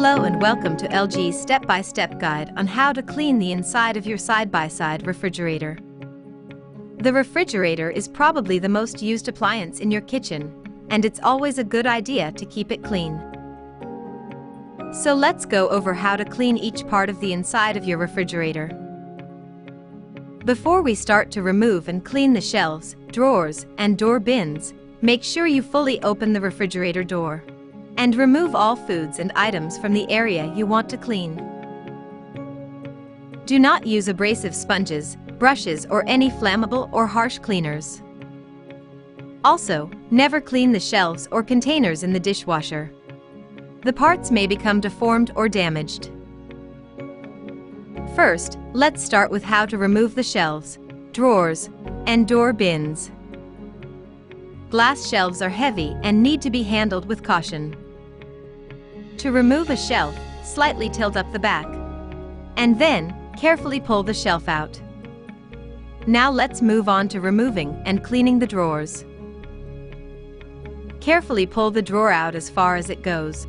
Hello and welcome to LG's step-by-step guide on how to clean the inside of your side-by-side refrigerator. The refrigerator is probably the most used appliance in your kitchen, and it's always a good idea to keep it clean. So let's go over how to clean each part of the inside of your refrigerator. Before we start to remove and clean the shelves, drawers, and door bins, make sure you fully open the refrigerator door and remove all foods and items from the area you want to clean. Do not use abrasive sponges, brushes, or any flammable or harsh cleaners. Also, never clean the shelves or containers in the dishwasher. The parts may become deformed or damaged. First, let's start with how to remove the shelves, drawers, and door bins. Glass shelves are heavy and need to be handled with caution. To remove a shelf, slightly tilt up the back, and then carefully pull the shelf out. Now let's move on to removing and cleaning the drawers. Carefully pull the drawer out as far as it goes.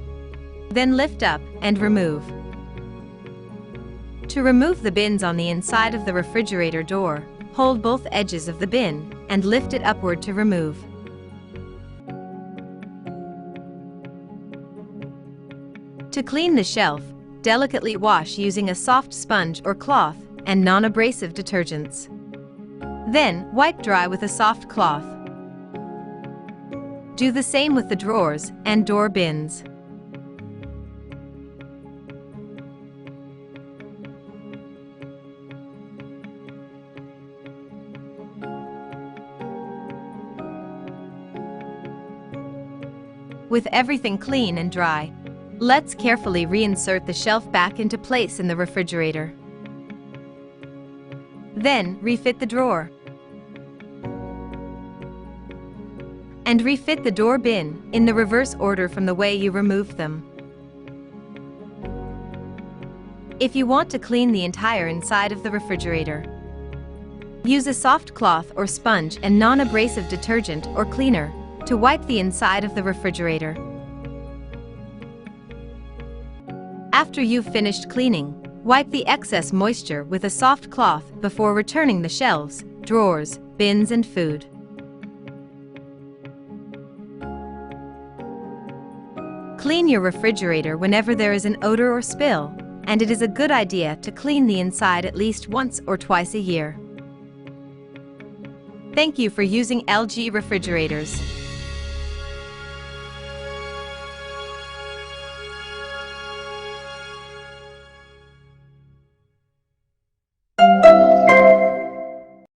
Then lift up and remove. To remove the bins on the inside of the refrigerator door, hold both edges of the bin and lift it upward to remove. To clean the shelf, delicately wash using a soft sponge or cloth and non-abrasive detergents. Then, wipe dry with a soft cloth. Do the same with the drawers and door bins. With everything clean and dry, let's carefully reinsert the shelf back into place in the refrigerator. Then, refit the drawer. And refit the door bin in the reverse order from the way you removed them. If you want to clean the entire inside of the refrigerator, use a soft cloth or sponge and non-abrasive detergent or cleaner to wipe the inside of the refrigerator. After you've finished cleaning, wipe the excess moisture with a soft cloth before returning the shelves, drawers, bins, and food. Clean your refrigerator whenever there is an odor or spill, and it is a good idea to clean the inside at least once or twice a year. Thank you for using LG refrigerators.